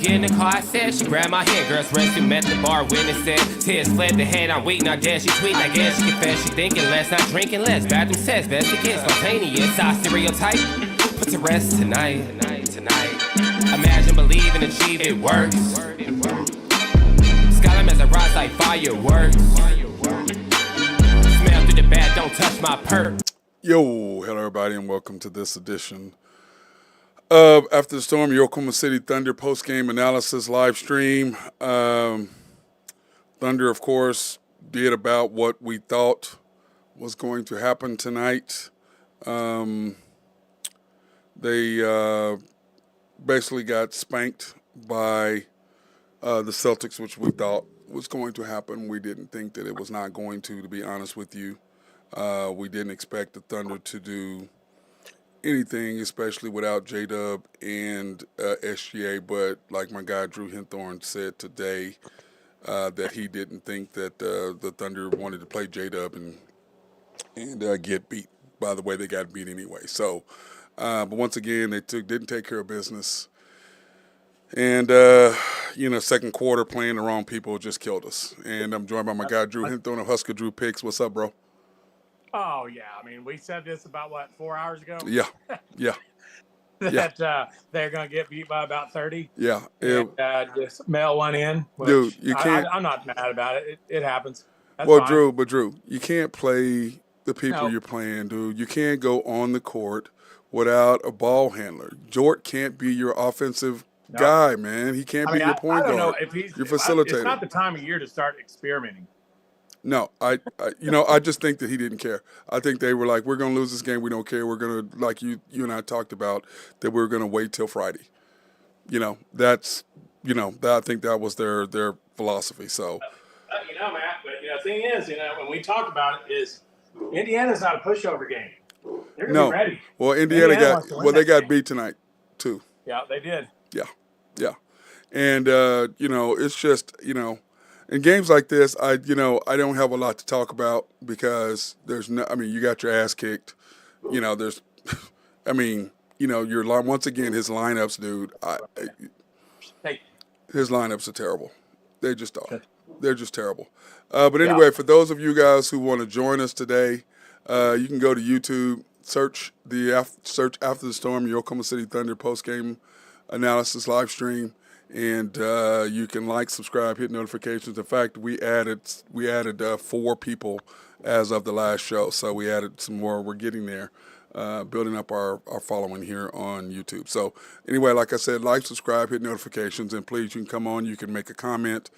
get in the car, I said. She grabbed my hand, girls resting, met the bar, witnessing. Tears fled the head, I'm waiting, I guess she tweet, I guess she confess. She thinking less, not drinking less. Bathroom says, best to get spontaneous. I stereotype, put to rest tonight. Imagine, believe, and achieve, it works. Skyline as I rise like fireworks. Smell through the bad, don't touch my perk. Yo, hello everybody, and welcome to this edition of After the Storm, your Oklahoma City Thunder post-game analysis live stream. Thunder, of course, did about what we thought was going to happen tonight. They basically got spanked by the Celtics, which we thought was going to happen. We didn't think that it was not going to be honest with you. We didn't expect the Thunder to do anything, especially without J-Dub and SGA. But like my guy Drew Hinthorn said today, that he didn't think that the Thunder wanted to play J-Dub and get beat. By the way, they got beat anyway. So, but once again, they didn't take care of business. And, second quarter playing the wrong people just killed us. And I'm joined by my guy Drew Hinthorn of Husker Drew Picks. What's up, bro? Oh, yeah. I mean, we said this about, 4 hours ago? Yeah. that they're going to get beat by about 30. Yeah. And, just mail one in. Dude, you can't. I'm not mad about it. It happens. That's Well, fine. Drew, you can't play the people you're playing, dude. You can't go on the court without a ball handler. Jort can't be your offensive guy, man. He can't be your point guard. I don't know if he's your facilitator. It's not the time of year to start experimenting. No, I just think that he didn't care. I think they were like, we're going to lose this game. We don't care. We're going to, like you and I talked about, that we're going to wait till Friday. I think that was their philosophy. So, Matt, but the thing is, when we talk about it, is Indiana's not a pushover game. They're going to be ready. Well, Indiana got beat tonight too. Yeah, they did. Yeah. And it's just, in games like this, I don't have a lot to talk about because you got your ass kicked. Once again, his lineups, dude, his lineups are terrible. They just are. They're just terrible. But anyway, for those of you guys who want to join us today, you can go to YouTube, search After the Storm, your Oklahoma City Thunder post-game analysis live stream. And you can like, subscribe, hit notifications. In fact, we added 4 people as of the last show, so we added some more. We're getting there, building up our following here on YouTube. So anyway, like I said, like, subscribe, hit notifications, and please, you can come on. You can make a comment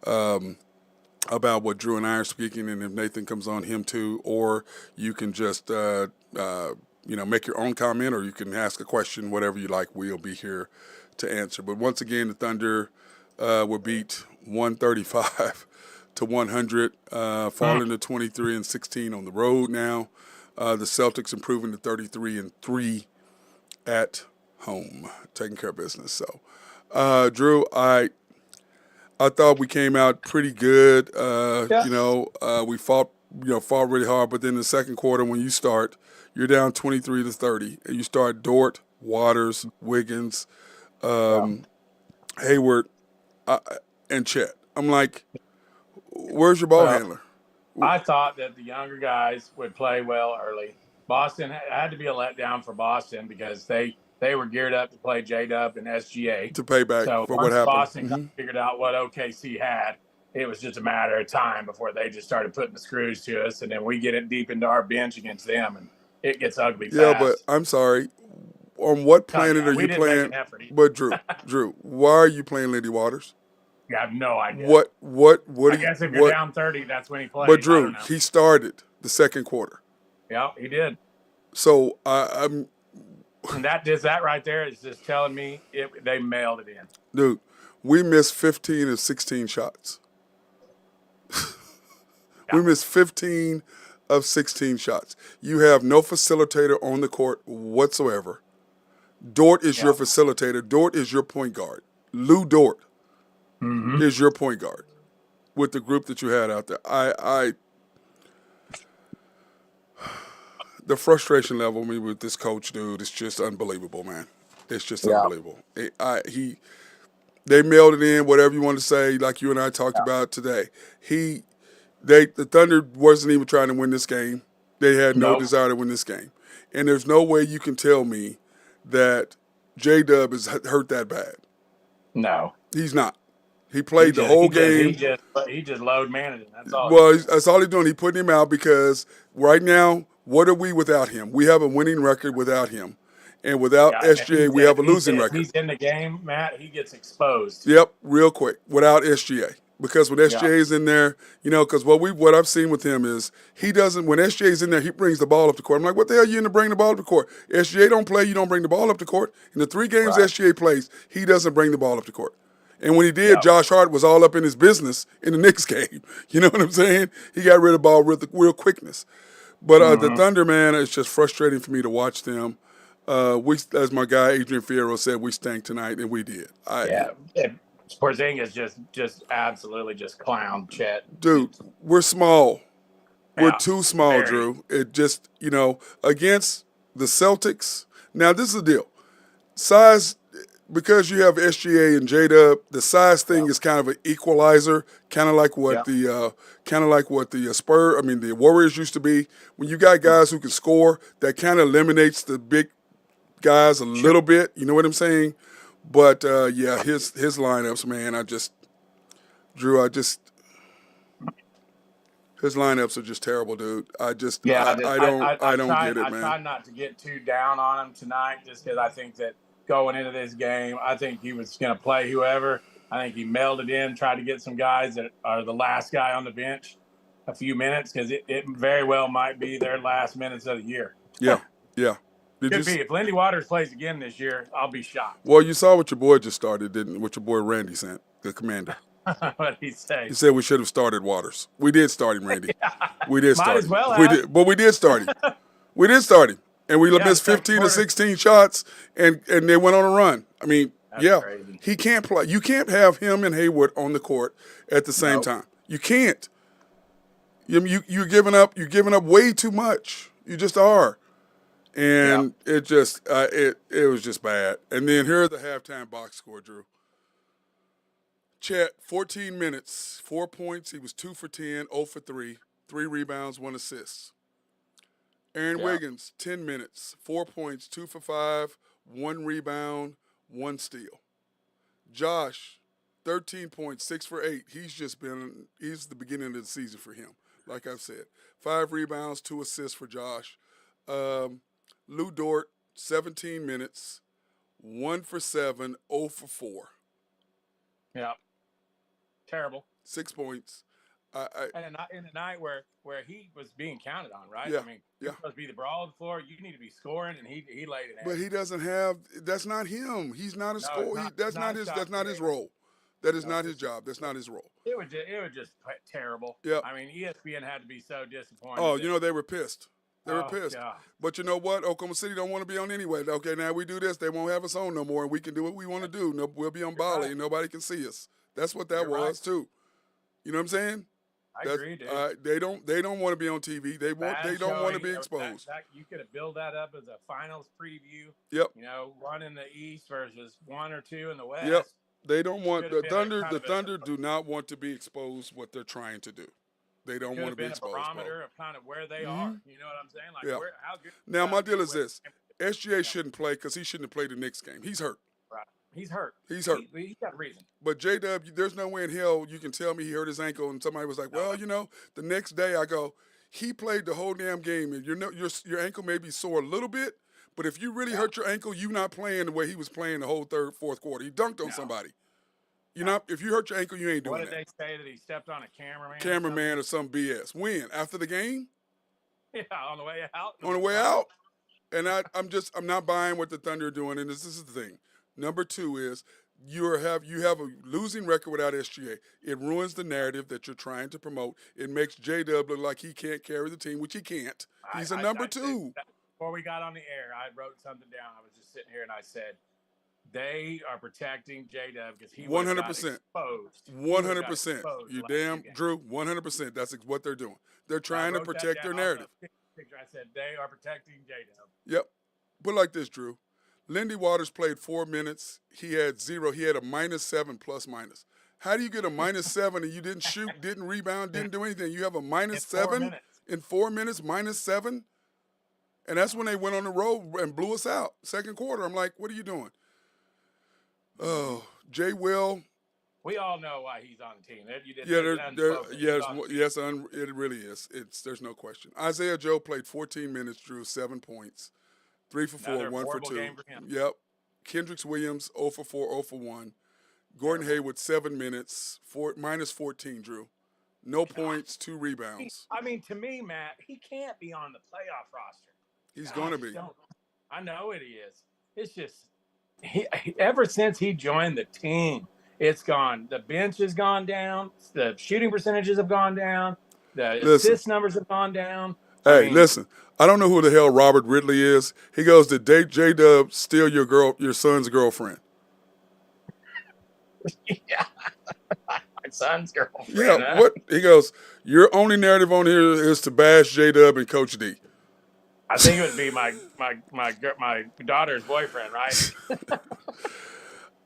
about what Drew and I are speaking, and if Nathan comes on, him too, or you can just make your own comment, or you can ask a question, whatever you like. We'll be here to answer. But once again, the Thunder were beat 135 to 100, falling to 23-16 on the road now. The Celtics improving to 33-3 at home, taking care of business. So, Drew, I thought we came out pretty good. We fought really hard, but then in the second quarter, when you start, you're down 23-30, and you start Dort, Waters, Wiggins, Hayward, and Chet. I'm like, where's your ball handler? I thought that the younger guys would play well early. Boston had to be a letdown for Boston because they were geared up to play J-Dub and SGA. To pay back for what happened. Boston figured out what OKC had, it was just a matter of time before they just started putting the screws to us, and then we get it deep into our bench against them, and it gets ugly fast. Yeah, but I'm sorry. On what planet are you playing? But Drew, why are you playing Lindy Waters? I have no idea. What? I guess if you're down 30, that's when he plays. But Drew, he started the second quarter. Yeah, he did. So I'm. And that right there is just telling me they mailed it in. Dude, we missed 15 of 16 shots. We missed 15 of 16 shots. You have no facilitator on the court whatsoever. Dort is your facilitator. Dort is your point guard. Lou Dort is your point guard with the group that you had out there. The frustration level with this coach, dude, is just unbelievable, man. It's just unbelievable. They mailed it in, whatever you want to say, like you and I talked about today. The Thunder wasn't even trying to win this game. They had no Nope. desire to win this game. And there's no way you can tell me that J-Dub is hurt that bad. No. He's not. He played the whole game. He just load managing. That's all. Well, that's all he's doing. He's putting him out because right now, what are we without him? We have a winning record without him. And without SGA, we have a losing record. If he's in the game, Matt, he gets exposed. Yep, real quick, without SGA. Because when SGA is in there, because what I've seen with him is he doesn't, when SGA is in there, he brings the ball up the court. I'm like, what the hell are you in to bring the ball up the court? SGA don't play, you don't bring the ball up the court. In the 3 games SGA plays, he doesn't bring the ball up the court. And when he did, Josh Hart was all up in his business in the Knicks game. You know what I'm saying? He got rid of the ball with real quickness. But the Thunder, man, it's just frustrating for me to watch them. As my guy Adrian Fierro said, we stank tonight, and we did. Porzingis just absolutely just clowned Chet. Dude, we're small. We're too small, Drew. It just, against the Celtics. Now, this is the deal. Size, because you have SGA and J-Dub, the size thing is kind of an equalizer, kind of like what the Warriors used to be. When you got guys who can score, that kind of eliminates the big guys a little bit. You know what I'm saying? But his lineups, man, his lineups are just terrible, dude. I don't get it, man. I try not to get too down on him tonight, just because I think that going into this game, I think he was going to play whoever. I think he melded in, tried to get some guys that are the last guy on the bench a few minutes, because it very well might be their last minutes of the year. Yeah. Could be. If Lindy Waters plays again this year, I'll be shocked. Well, you saw what your boy just started, didn't you? What your boy Randy sent, the commander. What did he say? He said we should have started Waters. We did start him, Randy. We did start him. Well but we did start him. We did start him. And we missed 15 to 16 shots, and they went on a run. I mean, That's crazy. He can't play. You can't have him and Hayward on the court at the same time. You can't. You're giving up way too much. You just are. And it just it was just bad. And then here are the halftime box score, Drew. Chet, 14 minutes, 4 points. He was 2 for 10, 0 for 3, 3 rebounds, 1 assist. Aaron Wiggins, 10 minutes, 4 points, 2 for 5, 1 rebound, 1 steal. Josh, 13 points, 6 for 8. He's the beginning of the season for him, like I've said. 5 rebounds, 2 assists for Josh. Lou Dort, 17 minutes, 1 for 7, 0 for 4. Yeah. Terrible. 6 points. And in a night where he was being counted on, right? Yeah, I mean, you're supposed to be the brawl of the floor. You need to be scoring, and he laid it. But he doesn't have. That's not him. He's not a scorer. That's not his role. That is not his job. That's not his role. It was just terrible. Yeah. I mean, ESPN had to be so disappointed. Oh, they were pissed. They were pissed. God. But you know what? Oklahoma City don't want to be on anyway. Okay, now we do this, they won't have us on no more, and we can do what we want to do. No, we'll be on Bali, and nobody can see us. That's what that was too. You know what I'm saying? I agree, dude. They don't want to be on TV. They don't want to be exposed. You could have built that up as a finals preview. Yep. One in the East versus 1 or 2 in the West. Yep. They don't want the Thunder. The Thunder do not want to be exposed. What they're trying to do. They don't want to be exposed. A barometer of kind of where they are. You know what I'm saying? Like how good. Now my deal is this: SGA shouldn't play because he shouldn't have played the Knicks game. He's hurt. Right. He's hurt. He's hurt. He's got a reason. But J-Dub, there's no way in hell you can tell me he hurt his ankle. And somebody was like, well, the next day I go, he played the whole damn game. And your ankle may be sore a little bit, but if you really hurt your ankle, you're not playing the way he was playing the whole fourth quarter. He dunked on somebody. If you hurt your ankle, you ain't doing that. What did they say, that he stepped on a cameraman? Cameraman or some BS. When? After the game? Yeah, on the way out. On the way out. And I'm not buying what the Thunder are doing. And this is the thing. Number 2 is you have a losing record without SGA. It ruins the narrative that you're trying to promote. It makes J-Dub look like he can't carry the team, which he can't. He's a number 2. Before we got on the air, I wrote something down. I was just sitting here and I said, they are protecting J-Dub because he 100%. Exposed. 100%. You damn Drew. 100%. That's what they're doing. They're trying to protect their narrative. I said they are protecting J-Dub. Yep. Put it like this, Drew. Lindy Waters played 4 minutes. He had 0. He had a -7 plus minus. How do you get a -7 and you didn't shoot, didn't rebound, didn't do anything? You have a In 4 -7 minutes. in 4 minutes, -7? And that's when they went on the road and blew us out. Second quarter, I'm like, what are you doing? Oh, Jay Will. We all know why he's on the team. You did It really is. There's no question. Isaiah Joe played 14 minutes, drew 7 points, 3 for 4, Another 1 for horrible 2. game for him. Yep. Kendricks Williams 0 for 4, 0 for 1. Gordon Hayward 7 minutes, -14, Drew. No points, 2 rebounds. I mean, to me, Matt, he can't be on the playoff roster. He's going to be. I know it. He is. It's just ever since he joined the team, it's gone. The bench has gone down. The shooting percentages have gone down. The assist numbers have gone down. Listen. I don't know who the hell Robert Ridley is. He goes, "Did J-Dub steal your son's girlfriend?" Yeah, my son's girlfriend. Yeah. Huh? What? He goes, "Your only narrative on here is to bash J-Dub and Coach D." I think it would be my daughter's boyfriend, right?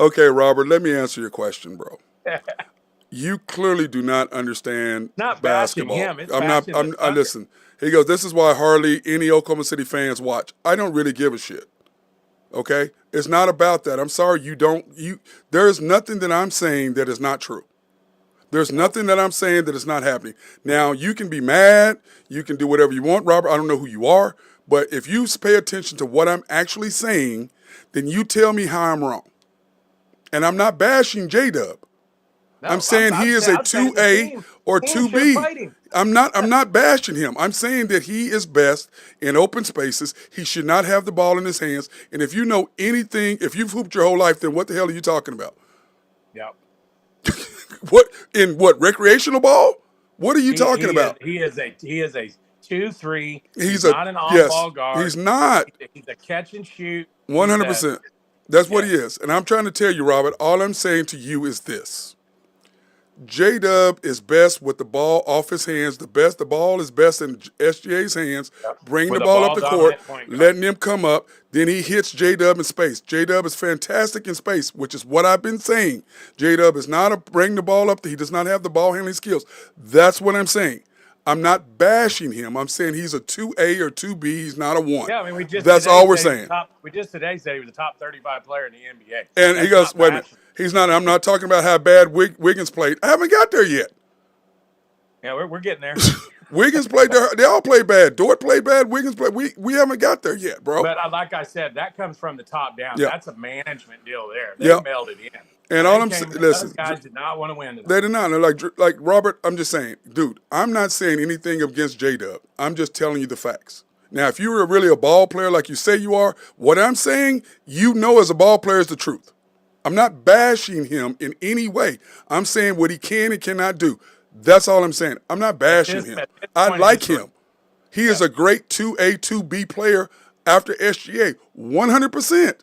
Okay, Robert, let me answer your question, bro. You clearly do not understand not basketball. Him. It's Listen. He goes, "This is why hardly any Oklahoma City fans watch." I don't really give a shit. Okay? It's not about that. I'm sorry, there's nothing that I'm saying that is not true. There's nothing that I'm saying that is not happening. Now, you can be mad, you can do whatever you want, Robert. I don't know who you are, but if you pay attention to what I'm actually saying, then you tell me how I'm wrong. And I'm not bashing J-Dub. No, I'm saying he is a 2A or 2B. I'm not bashing him. I'm saying that he is best in open spaces. He should not have the ball in his hands. And if you know anything, if you've hooped your whole life, then what the hell are you talking about? Yep. What recreational ball? What are you talking about? He is a 2-3. He's not an on-ball guard. He's not. He's a catch and shoot. 100%. That's what he is. And I'm trying to tell you, Robert, all I'm saying to you is this. J-Dub is best with the ball off his hands. The ball is best in SGA's hands. Bringing the ball up the court, letting him come up. Then he hits J-Dub in space. J-Dub is fantastic in space, which is what I've been saying. J-Dub is not a bring the ball up. He does not have the ball handling skills. That's what I'm saying. I'm not bashing him. I'm saying he's a 2A or 2B. He's not a 1. Yeah, I mean, that's all we're saying. We just today said he was a top 35 player in the NBA. And he goes, wait a minute. He's not. I'm not talking about how bad Wiggins played. I haven't got there yet. Yeah, we're getting there. Wiggins played there. They all played bad. Dort played bad. Wiggins played. We haven't got there yet, bro. But like I said, that comes from the top down. Yeah. That's a management deal there. They mailed it in. And all I'm saying, listen, those guys did not want to win today. They did not. Like Robert, I'm just saying, dude, I'm not saying anything against J-Dub. I'm just telling you the facts. Now, if you were really a ball player like you say you are, what I'm saying, as a ball player is the truth. I'm not bashing him in any way. I'm saying what he can and cannot do. That's all I'm saying. I'm not bashing him. I like him. He is a great 2A, 2B player after SGA, 100%.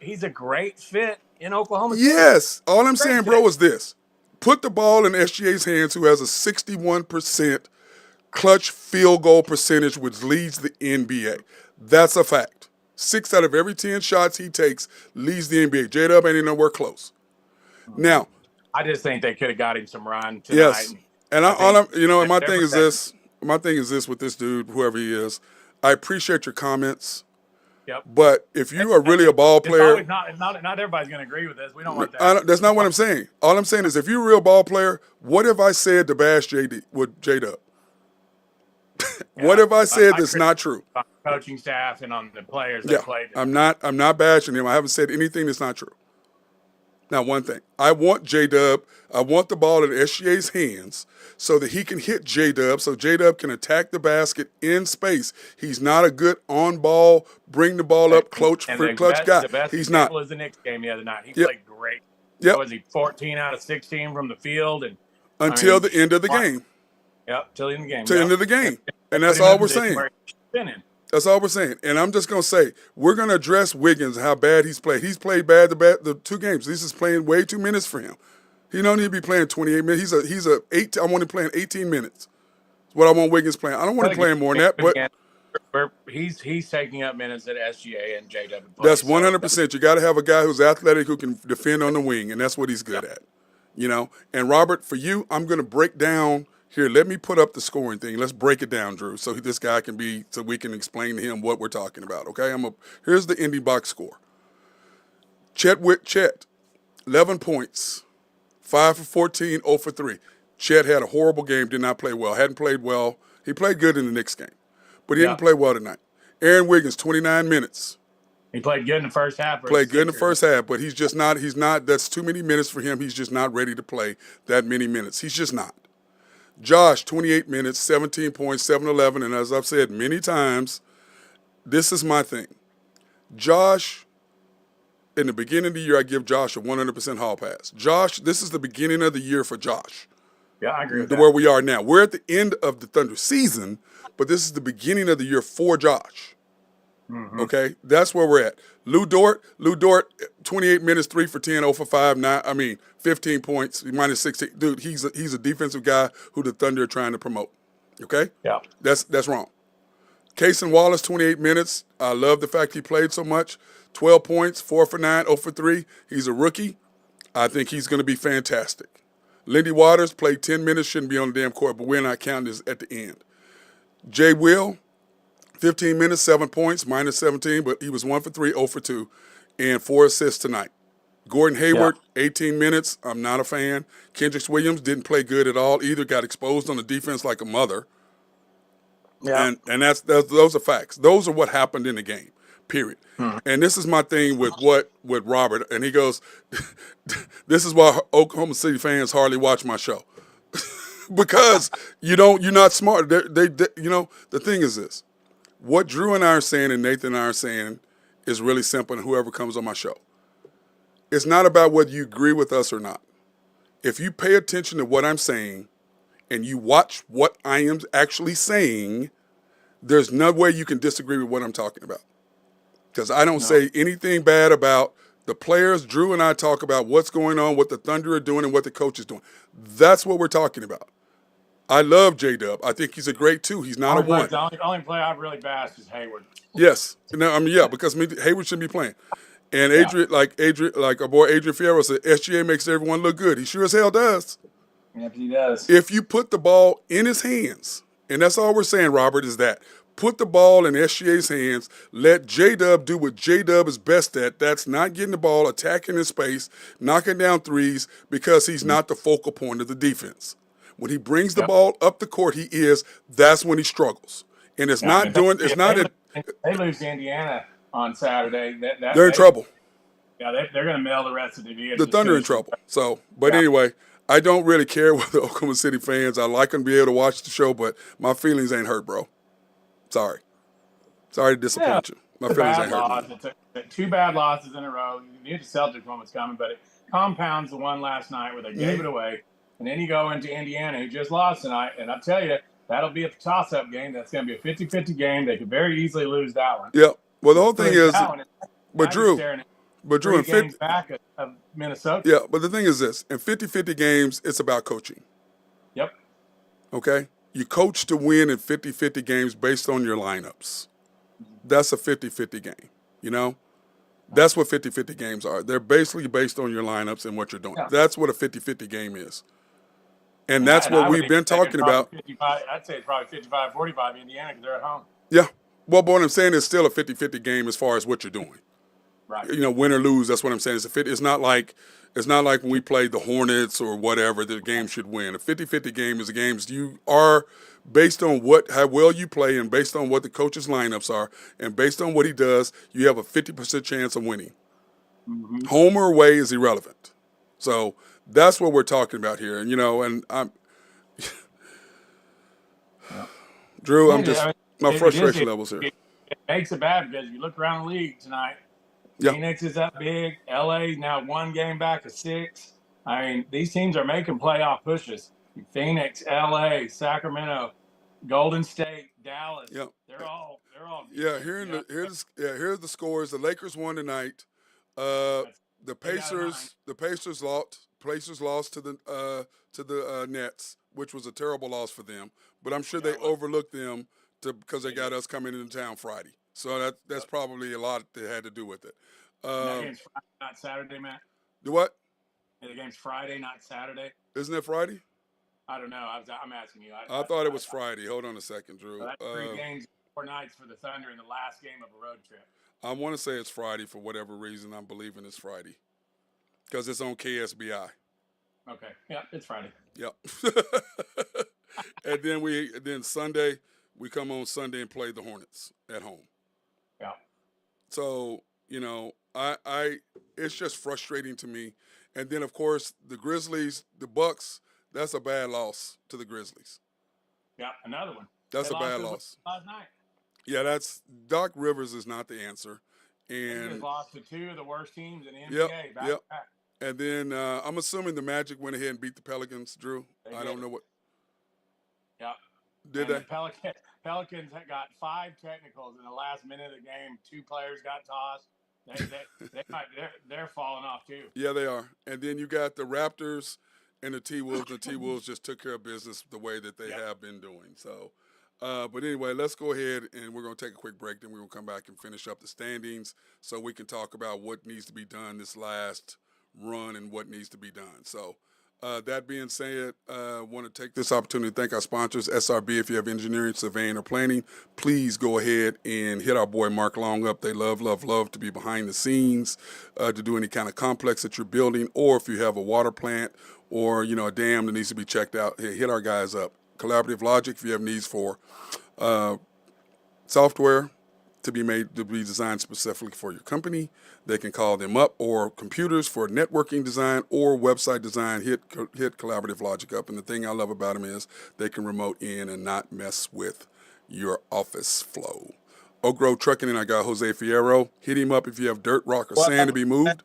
He's a great fit in Oklahoma City. Yes. All I'm saying, bro, is this. Put the ball in SGA's hands, who has a 61% clutch field goal percentage, which leads the NBA. That's a fact. 6 out of every 10 shots he takes leads the NBA. J-Dub ain't nowhere close. Now, I just think they could have got him some run tonight. Yes. And my thing is this. My thing is this with this dude, whoever he is. I appreciate your comments. Yep. But if you are really a ball player, not everybody's going to agree with this. We don't want that. That's not what I'm saying. All I'm saying is, if you're a real ball player, what have I said to bash J-Dub? What have I said that's not true? On the coaching staff and on the players that played. I'm not bashing him. I haven't said anything that's not true. Now, one thing. I want J-Dub. I want the ball in SGA's hands so that he can hit J-Dub, so J-Dub can attack the basket in space. He's not a good on-ball, bring the ball up, clutch guy. The best He's not. was the Knicks game the other night. He played great. Yep. Was he 14 out of 16 from the field? Until the end of the game. Yep, till the end of the game. Till the end of the game. And that's all we're saying. That's all we're saying. And I'm just going to say, we're going to address Wiggins, how bad he's played. He's played bad the 2 games. This is playing way too minutes for him. He don't need to be playing 28 minutes. I want him playing 18 minutes. That's what I want Wiggins playing. I don't want him playing more than that. But he's taking up minutes at SGA and JW play. That's 100%. You got to have a guy who's athletic who can defend on the wing, and that's what he's good at. And Robert, for you, I'm going to break down here. Let me put up the scoring thing. Let's break it down, Drew, so this guy so we can explain to him what we're talking about. Okay, here's the Indy box score. Chet, 11 points, 5 for 14, 0 for 3. Chet had a horrible game, did not play well, hadn't played well. He played good in the Knicks game, but he didn't play well tonight. Aaron Wiggins, 29 minutes. He played good in the first half. Played good in the first half, but he's not, that's too many minutes for him. He's just not ready to play that many minutes. He's just not. Josh, 28 minutes, 17 points, 7-11, and as I've said many times, this is my thing. Josh, in the beginning of the year, I give Josh a 100% hall pass. Josh, this is the beginning of the year for Josh. Yeah, I agree with that. Where we are now. We're at the end of the Thunder season, but this is the beginning of the year for Josh. Mm-hmm. Okay? That's where we're at. Lou Dort, 28 minutes, 3 for 10, 0 for 5, 15 points, minus 16. Dude, he's a defensive guy who the Thunder are trying to promote. Okay? Yeah. That's wrong. Cason Wallace, 28 minutes. I love the fact he played so much. 12 points, 4 for 9, 0 for 3. He's a rookie. I think he's going to be fantastic. Lindy Waters played 10 minutes, shouldn't be on the damn court, but we're not counting this at the end. Jay Will, 15 minutes, 7 points, minus 17, but he was 1 for 3, 0 for 2, and 4 assists tonight. Gordon Hayward, 18 minutes. I'm not a fan. Kendrick Williams didn't play good at all either, got exposed on the defense like a mother. Yeah. And those are facts. Those are what happened in the game, period. And this is my thing with Robert, and he goes, this is why Oklahoma City fans hardly watch my show. Because you're not smart. The thing is this. What Drew and I are saying and Nathan and I are saying is really simple, and whoever comes on my show. It's not about whether you agree with us or not. If you pay attention to what I'm saying and you watch what I am actually saying, there's no way you can disagree with what I'm talking about. Because I don't say anything bad about the players. Drew and I talk about what's going on, what the Thunder are doing, and what the coach is doing. That's what we're talking about. I love J-Dub. I think he's a great two. He's not a one. The only player I've really bashed is Hayward. Yes. Because Hayward shouldn't be playing. And like our boy Adrian Fierro said, SGA makes everyone look good. He sure as hell does. Yep, he does. If you put the ball in his hands, and that's all we're saying, Robert, is that put the ball in SGA's hands, let J-Dub do what J-Dub is best at. That's not getting the ball, attacking in space, knocking down threes, because he's not the focal point of the defense. When he brings the ball up the court, that's when he struggles. And it's not doing, it's not. They lose to Indiana on Saturday. They're in trouble. Yeah, they're going to mail the rest of the year. The Thunder in trouble. So, anyway, I don't really care with the Oklahoma City fans. I like them to be able to watch the show, but my feelings ain't hurt, bro. Sorry to disappoint you. My feelings ain't hurt. Two bad losses in a row. You knew the Celtics one was coming, but it compounds the one last night where they gave it away. And then you go into Indiana, who just lost tonight. And I'll tell you, that'll be a toss-up game. That's going to be a 50-50 game. They could very easily lose that one. Yeah. Well, the whole thing is, Drew, in back of Minnesota. Yeah, but the thing is this. In 50-50 games, it's about coaching. Yep. Okay? You coach to win in 50-50 games based on your lineups. That's a 50-50 game, That's what 50-50 games are. They're basically based on your lineups and what you're doing. Yeah. That's what a 50-50 game is. And that's what we've been talking about. I'd say it's probably 55-45 Indiana because they're at home. Yeah. Well, but what I'm saying is still a 50-50 game as far as what you're doing. Right. Win or lose, that's what I'm saying. It's not like when we played the Hornets or whatever, the game should win. A 50-50 game is a game you are based on how well you play and based on what the coach's lineups are and based on what he does, you have a 50% chance of winning. Mm-hmm. Home or away is irrelevant. So that's what we're talking about here. And I'm Drew, my frustration levels here. It makes it bad because you look around the league tonight. Yep. Phoenix is up big. LA now 1 game back of 6. I mean, these teams are making playoff pushes. Phoenix, LA, Sacramento, Golden State, Dallas. Yep. They're all. Yeah, here's the scores. The Lakers won tonight. The Pacers lost to the Nets, which was a terrible loss for them. But I'm sure they overlooked them because they got us coming into town Friday. So that's probably a lot that had to do with it. And that game's Friday, not Saturday, Matt. The what? And the game's Friday, not Saturday. Isn't it Friday? I don't know. I'm asking you. I thought it was Friday. Hold on a second, Drew. So that's 3 games, 4 nights for the Thunder in the last game of a road trip. I want to say it's Friday for whatever reason. I'm believing it's Friday because it's on KSBI. Okay. Yeah, it's Friday. Yep. And then Sunday we come on Sunday and play the Hornets at home. Yeah. So I it's just frustrating to me. And then of course the Grizzlies, the Bucks. That's a bad loss to the Grizzlies. Yeah, another one. That's a bad loss. Last night. Yeah, that's Doc Rivers is not the answer. They And just lost to 2 of the worst teams in the NBA. Back to back. And then I'm assuming the Magic went ahead and beat the Pelicans, Drew. I don't know what. Yeah. Did they? The Pelicans got 5 technicals in the last minute of the game. 2 players got tossed. They're falling off too. Yeah, they are. And then you got the Raptors and the T-Wolves. The T-Wolves just took care of business the way that they have been doing. So, but anyway, let's go ahead and we're going to take a quick break. Then we're going to come back and finish up the standings so we can talk about what needs to be done this last run and what needs to be done. So, that being said, I want to take this opportunity to thank our sponsors, SRB. If you have engineering, surveying, or planning, please go ahead and hit our boy Mark Long up. They love to be behind the scenes, to do any kind of complex that you're building, or if you have a water plant or, a dam that needs to be checked out, hit our guys up. Collaborative Logic, if you have needs for software to be designed specifically for your company, they can call them up, or computers for networking design or website design, hit Collaborative Logic up. And the thing I love about them is they can remote in and not mess with your office flow. Oak Grove Trucking, and I got Jose Fierro. Hit him up if you have dirt, rock, or sand to be moved.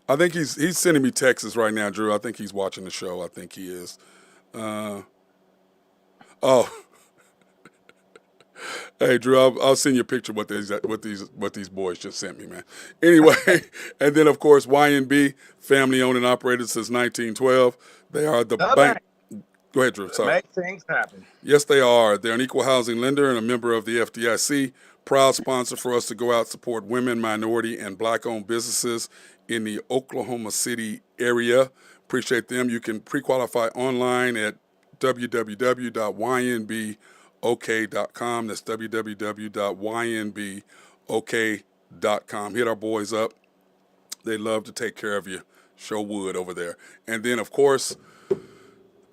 I think he's sending me texts right now, Drew. I think he's watching the show. I think he is. Hey Drew, I'll send you a picture of what these boys just sent me, man. Anyway, and then of course YNB, family owned and operated since 1912. They are the bank. Go ahead, Drew. Sorry. Make things happen. Yes, they are. They're an equal housing lender and a member of the FDIC. Proud sponsor for us to go out support women, minority, and black-owned businesses in the Oklahoma City area. Appreciate them. You can pre-qualify online at www.ynbok.com. That's www.ynbok.com. Hit our boys up. They love to take care of you. Show wood over there. And then, of course,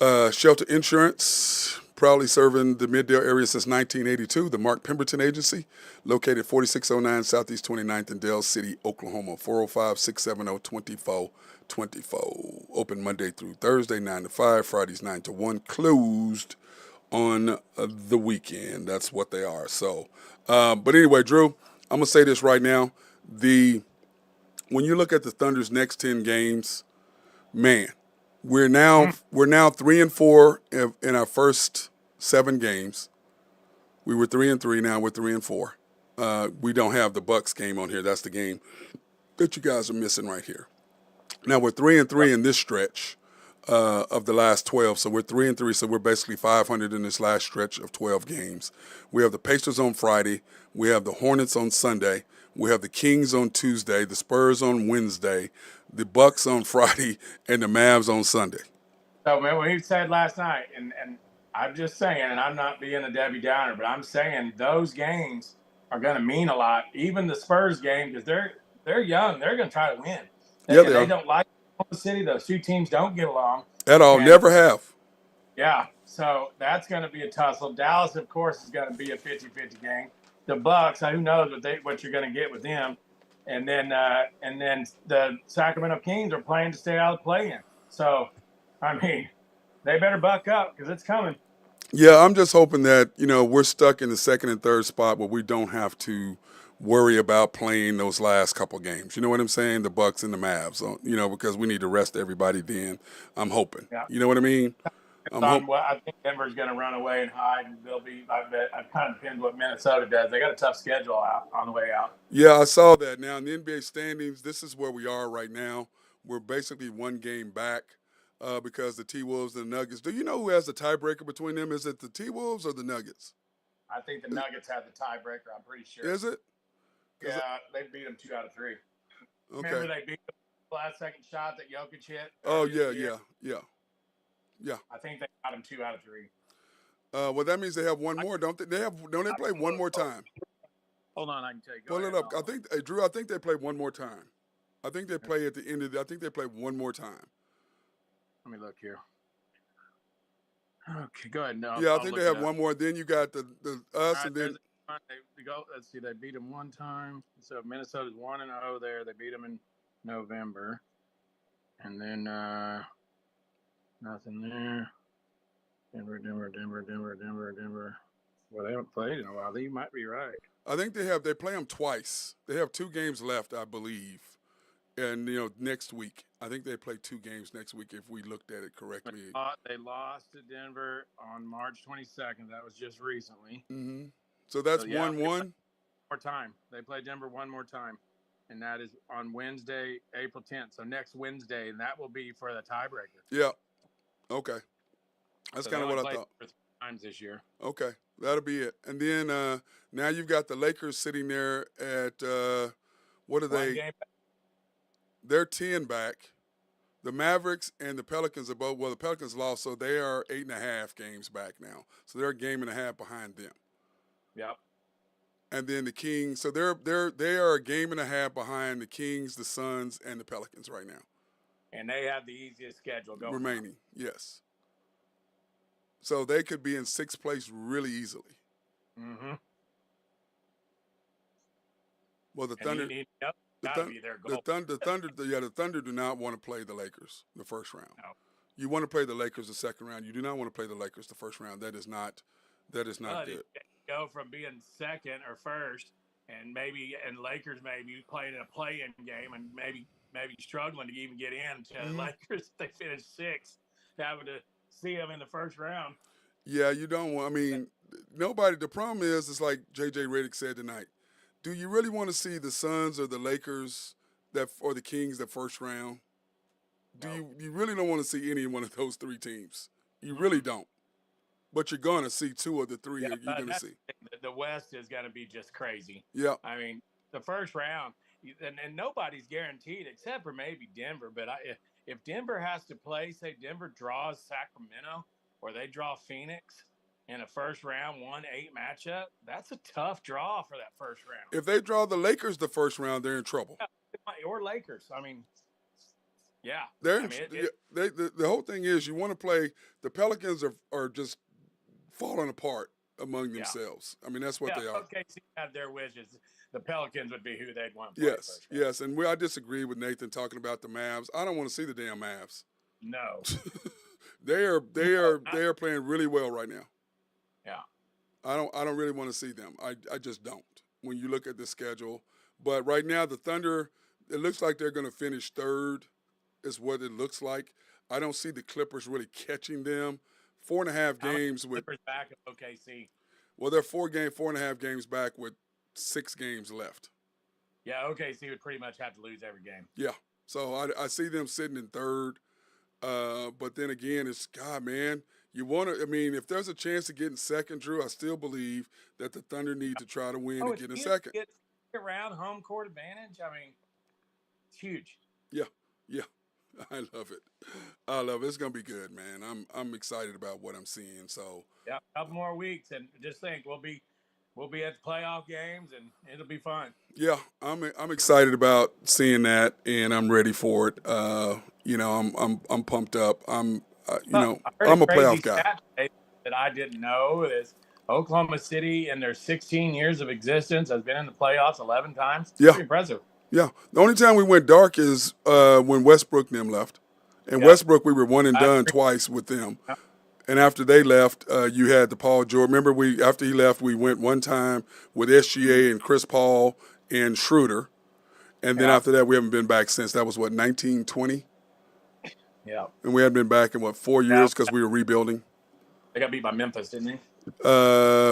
Shelter Insurance, proudly serving the Middale area since 1982. The Mark Pemberton Agency, located 4609 Southeast 29th in Dale City, Oklahoma, 405-670-2424. Open Monday through Thursday, 9 to 5, Fridays 9 to 1, closed on the weekend. That's what they are. So, but anyway, Drew, I'm going to say this right now. When you look at the Thunder's next 10 games, man, we're now 3-4 in our first 7 games. We were 3-3. Now we're 3-4. We don't have the Bucks game on here. That's the game that you guys are missing right here. Now we're 3-3 in this stretch of the last 12. So we're 3-3. So we're basically 500 in this last stretch of 12 games. We have the Pacers on Friday. We have the Hornets on Sunday. We have the Kings on Tuesday, the Spurs on Wednesday, the Bucks on Friday, and the Mavs on Sunday. So, man, what he said last night, and I'm just saying, and I'm not being a Debbie Downer, but I'm saying those games are going to mean a lot. Even the Spurs game, because they're young, they're going to try to win. They don't like Oklahoma City. Those 2 teams don't get along at all. Never have. Yeah, so that's going to be a tussle. Dallas, of course, is going to be a 50-50 game. The Bucks, who knows what you're going to get with them, and then the Sacramento Kings are playing to stay out of the play-in. So, I mean, they better buck up because it's coming. Yeah, I'm just hoping that we're stuck in the second and third spot where we don't have to worry about playing those last couple games. You know what I'm saying? The Bucks and the Mavs. Because we need to rest everybody. Then I'm hoping. Yeah. You know what I mean? I think Denver's going to run away and hide, and they'll be. I bet. I've kind of pinned what Minnesota does. They got a tough schedule out on the way out. Yeah, I saw that. Now in the NBA standings, this is where we are right now. We're basically 1 game back because the T-Wolves and the Nuggets. Do you know who has the tiebreaker between them? Is it the T-Wolves or the Nuggets? I think the Nuggets have the tiebreaker. I'm pretty sure. Is it? Yeah, they beat them 2 out of 3. Okay. Remember they beat them the last second shot that Jokic hit? Oh, earlier yeah. this year? Yeah. I think they got them 2 out of 3. Well, that means they have one more, don't they? Don't they play one more time? Hold on, I can tell you. Pull it up. I think, Drew, I think they play one more time. I think they play at the end of I think they play one more time. Let me look here. Okay, go ahead. No, yeah, I think they have one more. Then you got the us, right, and then they go. Let's see, they beat them one time. So Minnesota's 1-0 there. They beat them in November, and then nothing there. Denver. Well, they haven't played in a while. You might be right. I think they play them twice. They have 2 games left, I believe. And, next week. I think they play 2 games next week if we looked at it correctly. They lost to Denver on March 22nd. That was just recently. Mm-hmm. So that's 1-1? More time. They play Denver one more time. And that is on Wednesday, April 10th. So next Wednesday, and that will be for the tiebreaker. Yeah. Okay. That's kind of what I thought. 3 times this year. Okay. That'll be it. And then now you've got the Lakers sitting there at, what are they? They're 10 back. The Mavericks and the Pelicans are both, the Pelicans lost, so they are 8.5 games back now. So they're a game and a half behind them. Yep. And then the Kings, so they are a game and a half behind the Kings, the Suns, and the Pelicans right now. And they have the easiest schedule going. Remaining, yes. So they could be in 6th place really easily. Mm-hmm. Well, the Thunder. The Thunder do not want to play the Lakers the first round. No. You want to play the Lakers the second round. You do not want to play the Lakers the first round. That is not good. Go from being second or first, and Lakers maybe playing in a play-in game and maybe struggling to even get in to the Lakers. They finish 6th, having to see them in the first round. Yeah, you don't want. I mean, nobody. The problem is, it's like J.J. Redick said tonight. Do you really want to see the Suns or the Lakers or the Kings the first round? No. You really don't want to see any one of those 3 teams. You really don't. But you're going to see 2 of the 3 you're going to see. The West is going to be just crazy. Yeah. I mean, the first round, and nobody's guaranteed except for maybe Denver. But if Denver has to play, say Denver draws Sacramento or they draw Phoenix in a first round 1-8 matchup, that's a tough draw for that first round. If they draw the Lakers the first round, they're in trouble. Yeah, or Lakers. I mean, yeah. The whole thing is you want to play. The Pelicans are just falling apart among themselves. I mean, that's what they are. OKC had their wishes. The Pelicans would be who they'd want to play first. Yes. And I disagree with Nathan talking about the Mavs. I don't want to see the damn Mavs. No. They are playing really well right now. Yeah. I don't really want to see them. I just don't when you look at the schedule. But right now the Thunder, it looks like they're going to finish 3rd is what it looks like. I don't see the Clippers really catching them. 4.5 games with Clippers back at OKC. Well, they're 4.5 games back with 6 games left. Yeah, OKC would pretty much have to lose every game. Yeah. So I see them sitting in 3rd. But then again, it's God, man. You want to. I mean, if there's a chance to get in 2nd, Drew, I still believe that the Thunder need to try to win and get in 2nd. Get around home court advantage. I mean, it's huge. Yeah. I love it. It's gonna be good, man. I'm excited about what I'm seeing. So yeah, a couple more weeks, and just think we'll be at the playoff games, and it'll be fun. Yeah, I'm excited about seeing that, and I'm ready for it. I'm pumped up. I'm a playoff guy. That I didn't know is Oklahoma City in their 16 years of existence has been in the playoffs 11 times. Yeah, pretty impressive. Yeah, the only time we went dark is when Westbrook and them left. And Westbrook, we were one and done twice with them. Yeah. And after they left, you had the Paul George. Remember, after he left, we went one time with SGA and Chris Paul and Schroeder. And then after that, we haven't been back since. That was, 1920? Yeah. And we hadn't been back in, 4 years because we were rebuilding. They got beat by Memphis, didn't they?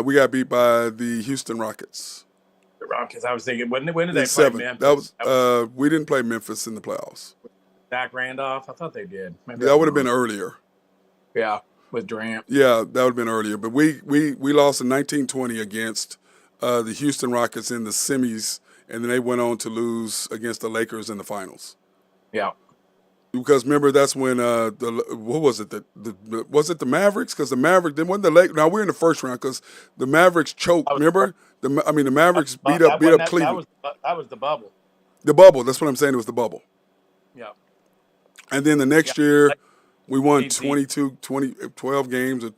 We got beat by the Houston Rockets. Rockets. I was thinking, when did they play Memphis? We didn't play Memphis in the playoffs. Zach Randolph? I thought they did. Maybe That would have been earlier. Yeah, with Durant. Yeah, that would have been earlier. But we lost in 1920 against the Houston Rockets in the semis, and then they went on to lose against the Lakers in the finals. Yeah. Because remember, that's when what was it? Was it the Mavericks? Because the Mavericks then when the Lakers. Now we're in the first round because the Mavericks choked. Remember, the Mavericks beat up Cleveland. That was the bubble. The bubble. That's what I'm saying. It was the bubble. Yeah. And then the next year, we won 12 games or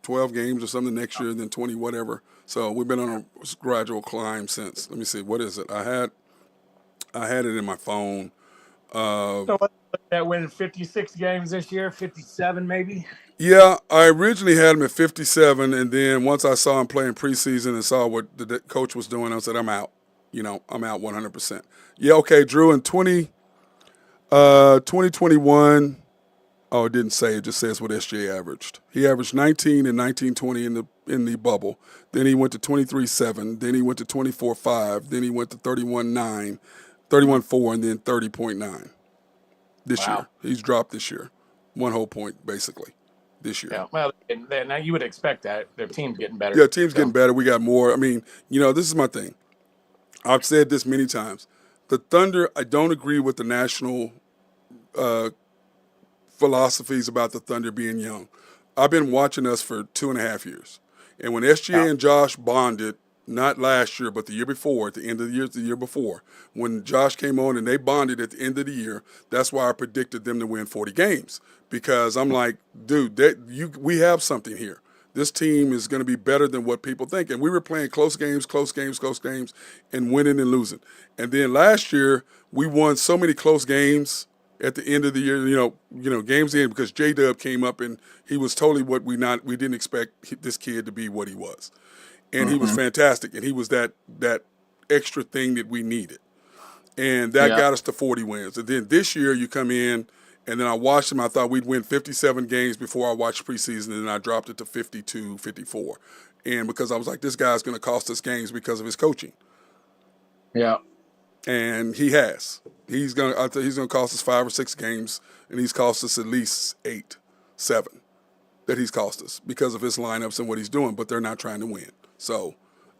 something next year, and then 20 whatever. So we've been on a gradual climb since. Let me see. What is it? I had it in my phone. So what, that winning 56 games this year, 57 maybe? Yeah, I originally had him at 57, and then once I saw him playing preseason and saw what the coach was doing, I said, I'm out. I'm out 100%. Yeah, okay, Drew, in 2021, oh, it didn't say. It just says what SJ averaged. He averaged 19 and 19-20 in the bubble. Then he went to 23-7. Then he went to 24-5. Then he went to 31-9, 31-4, and then 30.9 this year. He's dropped this year. 1 whole point, basically, this year. Yeah, well, now you would expect that. Their team's getting better. Yeah, team's getting better. We got more. I mean, this is my thing. I've said this many times. The Thunder, I don't agree with the national philosophies about the Thunder being young. I've been watching us for 2.5 years. And when SGA and Josh bonded, not last year, but the year before, at the end of the year before, when Josh came on and they bonded at the end of the year, that's why I predicted them to win 40 games. Because I'm like, dude, we have something here. This team is going to be better than what people think. And we were playing close games, and winning and losing. And then last year, we won so many close games at the end of the year, games in because J-Dub came up and he was totally what we didn't expect this kid to be what he was. And he was fantastic. And he was that extra thing that we needed. And that got us to 40 wins. And then this year you come in, and then I watched him. I thought we'd win 57 games before I watched preseason, and then I dropped it to 52, 54. And because I was like, this guy's going to cost us games because of his coaching. Yeah. And he has. He's going to cost us 5 or 6 games, and he's cost us at least 8, 7 that he's cost us because of his lineups and what he's doing, but they're not trying to win. So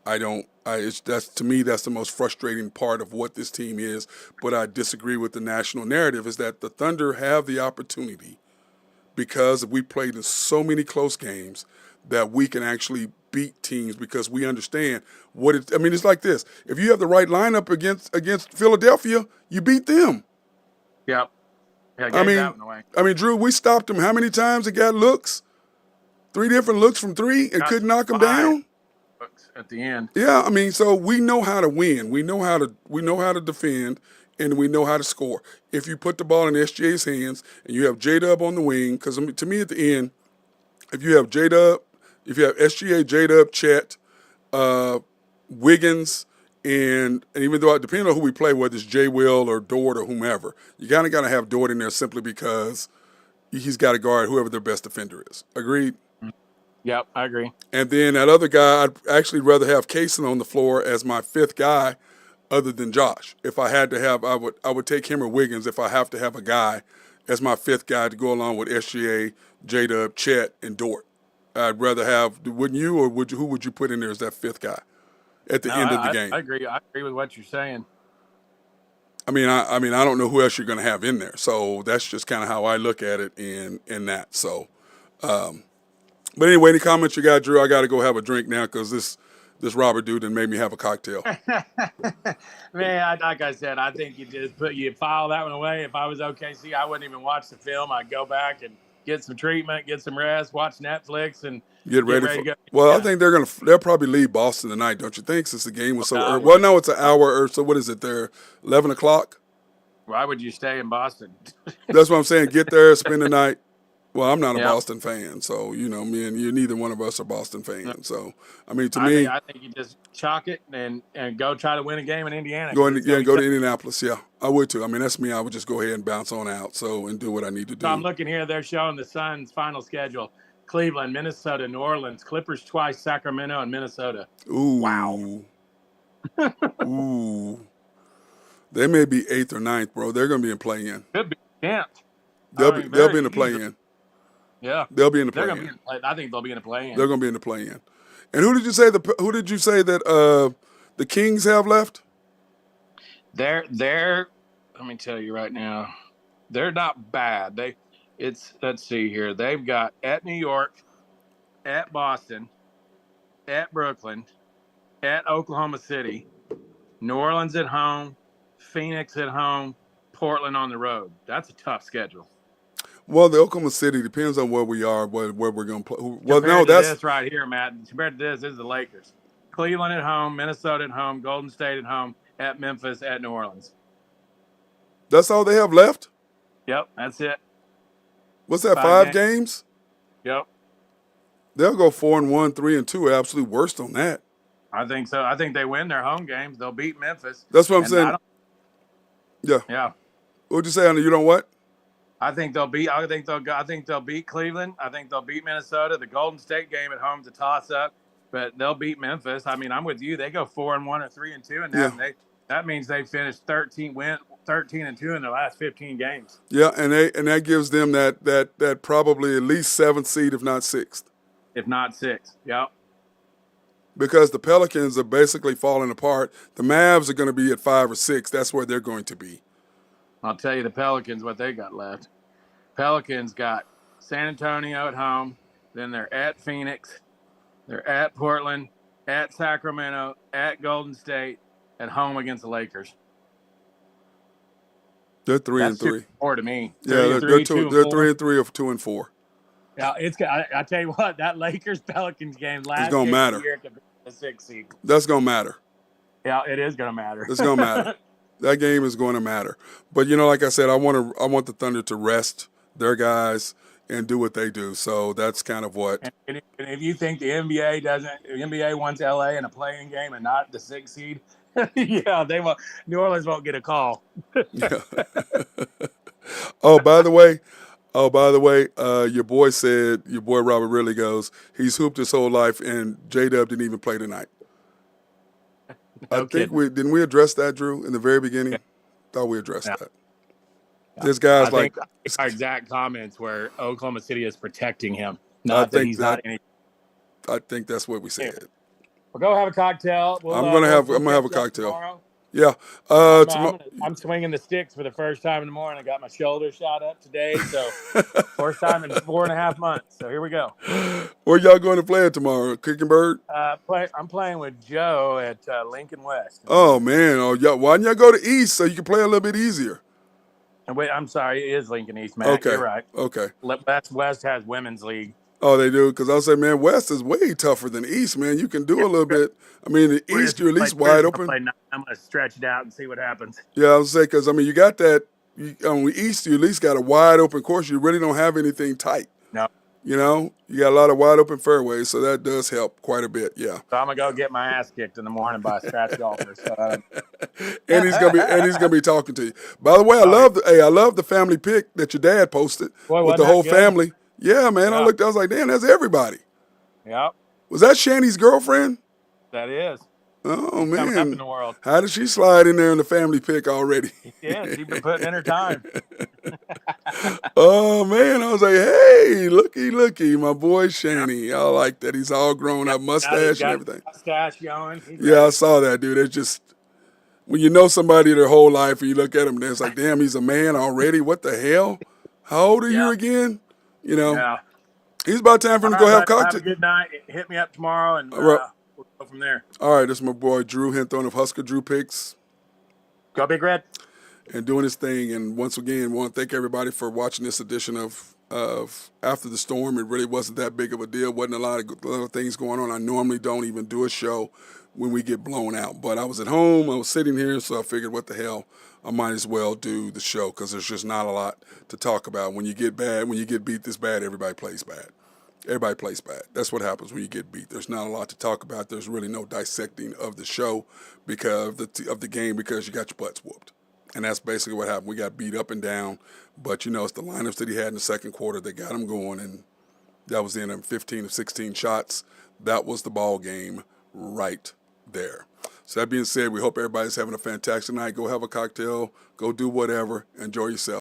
to me, that's the most frustrating part of what this team is. But I disagree with the national narrative is that the Thunder have the opportunity because we played in so many close games that we can actually beat teams because we understand it's like this. If you have the right lineup against Philadelphia, you beat them. Yep. Yeah, that one away. Drew, we stopped them how many times it got looks? 3 different looks from 3 and couldn't knock them down? At the end. Yeah, so we know how to win. We know how to defend, and we know how to score. If you put the ball in SGA's hands and you have J-Dub on the wing, because to me at the end, if you have SGA, J-Dub, Chet, Wiggins, and even though depending on who we play, whether it's J. Will or Dort or whomever, you kind of got to have Dort in there simply because he's got to guard whoever their best defender is. Agreed? Yep, I agree. And then that other guy, I'd actually rather have Kaysen on the floor as my 5th guy other than Josh. If I had to have, I would take him or Wiggins if I have to have a guy as my 5th guy to go along with SGA, J-Dub, Chet, and Dort. I'd rather have, wouldn't you, or who would you put in there as that 5th guy at the end of the game? I agree. I agree with what you're saying. I don't know who else you're going to have in there. So that's just kind of how I look at it in that. So, but anyway, any comments you got, Drew? I got to go have a drink now because this Robert dude done made me have a cocktail. Man, like I said, I think you file that one away. If I was OKC, I wouldn't even watch the film. I'd go back and get some treatment, get some rest, watch Netflix, and get ready to go. Well, yeah. I think they'll probably leave Boston tonight, don't you think? Since the game was so early. Well, no, it's an hour or so. What is it? There, 11 o'clock. Why would you stay in Boston? That's what I'm saying. Get there, spend the night. Well, I'm not a Boston fan, so me and you, neither one of us are Boston fans. So, I think you just chalk it and go try to win a game in Indiana. Go to Indianapolis. Yeah, I would too. That's me. I would just go ahead and bounce on out. And do what I need to do. So I'm looking here. They're showing the Suns' final schedule: Cleveland, Minnesota, New Orleans, Clippers twice, Sacramento, and Minnesota. Ooh, wow. Ooh, they may be 8th or 9th, bro. They're going to be in play-in. Could be 10th. They'll be in the play-in. Yeah, They'll be in the they're going to play-in. be. I think they'll be in the play-in. They're going to be in the play-in. And who did you say that the Kings have left? They're. Let me tell you right now, they're not bad. Let's see here. They've got at New York, at Boston, at Brooklyn, at Oklahoma City, New Orleans at home, Phoenix at home, Portland on the road. That's a tough schedule. Well, the Oklahoma City depends on where we are, where we're going to play. Well, Compared to this right here, Matt. Compared to this is the Lakers. Cleveland at home, Minnesota at home, Golden State at home, at Memphis, at New Orleans. That's all they have left? Yep, that's it. What's that, 5 games? Yep. They'll go 4-1, 3-2, absolute worst on that. I think so. I think they win their home games. They'll beat Memphis. That's what I'm saying. Yeah. Yeah. What'd you say, Anna? You know what? I think they'll beat Cleveland. I think they'll beat Minnesota. The Golden State game at home is a toss-up, but they'll beat Memphis. I mean, I'm with you. They go 4-1 or 3-2, and that means they finished 13-2 in their last 15 games. Yeah, and that gives them that probably at least 7th seed, if not 6th. If not 6, yep. Because the Pelicans are basically falling apart. The Mavs are going to be at 5 or 6. That's where they're going to be. I'll tell you the Pelicans what they got left. Pelicans got San Antonio at home. Then they're at Phoenix. They're at Portland, at Sacramento, at Golden State, at home against the Lakers. They're 3-3. 4 to me. Yeah, they're 3-3 of 2-4. Yeah, I tell you what, that Lakers Pelicans game last gonna matter. year could be the 6th seed. That's gonna matter. Yeah, it is gonna matter. It's gonna matter. That game is going to matter. But like I said, I want the Thunder to rest their guys and do what they do. So that's kind of what. And if you think the NBA wants LA in a playing game and not the 6th seed, yeah, they won't. New Orleans won't get a call. Yeah. Oh, by the way, your boy Robert really goes, he's hooped his whole life, and J-Dub didn't even play tonight. No kidding. Didn't we address that, Drew, in the very beginning? Yeah. Thought we addressed that. Yeah. There's guys I think our exact comments were Oklahoma City is protecting him, not that he's not any. I think that's what we said. We'll go have a cocktail. I'm gonna have a cocktail. Tomorrow. Yeah. I'm swinging the sticks for the first time in the morning. I got my shoulder shot up today, so first time in 4.5 months. So here we go. Where y'all going to play it tomorrow? Kicking Bird? I'm playing with Joe at Lincoln West. Oh man! Why didn't y'all go to East so you can play a little bit easier? Wait, I'm sorry. It is Lincoln East, Matt. Okay. You're right. Okay. West has women's league. Oh, they do? Because I'll say, man, West is way tougher than East, man. You can do a little bit. I mean, the East, you're at least wide open. I'm going to stretch it out and see what happens. Yeah, I was saying, because, I mean, you got that. On the East, you at least got a wide open course. You really don't have anything tight. No. You got a lot of wide open fairways, so that does help quite a bit, yeah. So I'm going to go get my ass kicked in the morning by a scratch golfer. So, and he's gonna be talking to you. By the way, I love the family pic that your dad posted with the whole family. Yeah, man. Yeah. I was like, damn, that's everybody. Yep. Was that Shanny's girlfriend? That is. Oh, man. Coming up in the world. How did she slide in there in the family pic already? Yeah, she's been putting in her time. Oh, man. I was like, hey, looky, my boy Shanny. I like that. He's all grown up, mustache and everything. Mustache going. Yeah, I saw that, dude. It's just, when you know somebody their whole life and you look at him, it's like, damn, he's a man already. What the hell? How old are you again? Yeah. He's about time for him to go have cocktail. Have a good night. Hit me up tomorrow, and we'll go from there. All right, this is my boy Drew Hinthorn of Husker Drew Picks. Go Big Red. And doing his thing. And once again, I want to thank everybody for watching this edition of After the Storm. It really wasn't that big of a deal. Wasn't a lot of things going on. I normally don't even do a show when we get blown out. But I was at home. I was sitting here, so I figured, what the hell? I might as well do the show because there's just not a lot to talk about. When you get beat this bad, everybody plays bad. Everybody plays bad. That's what happens when you get beat. There's not a lot to talk about. There's really no dissecting of the show because of the game because you got your butts whooped. And that's basically what happened. We got beat up and down. But, it's the lineups that he had in the second quarter that got him going. And that was in 15 of 16 shots. That was the ball game right there. So that being said, we hope everybody's having a fantastic night. Go have a cocktail. Go do whatever. Enjoy yourself.